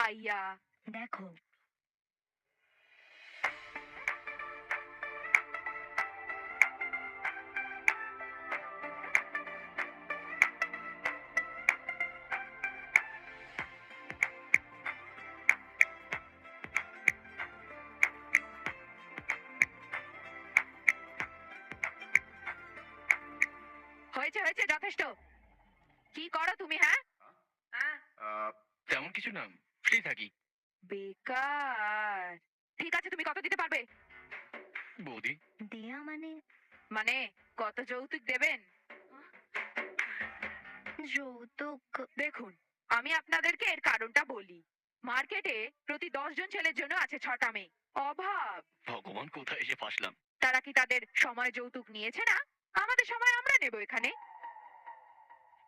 আইয়া দেখো হয়েছে হয়েছে, যথেষ্ট। কি করো তুমি? হ্যাঁ তেমন কিছু না, ফ্রি থাকি। বেকার। ঠিক আছে, তুমি কত দিতে পারবে? বৌদি, দেয়া মানে মানে কত যৌতুক দেবেন? যৌতুক? দেখুন, আমি আপনাদেরকে এর কারণটা বলি। মার্কেটে প্রতি 10 জন ছেলের জন্য আছে 6টা মেয়ে। অভাব। ভগবান কোথায় এসে ফাঁসলাম। তারা কি তাদের সময় যৌতুক নিয়েছে না? আমাদের সময় আমরা নেব এখানে।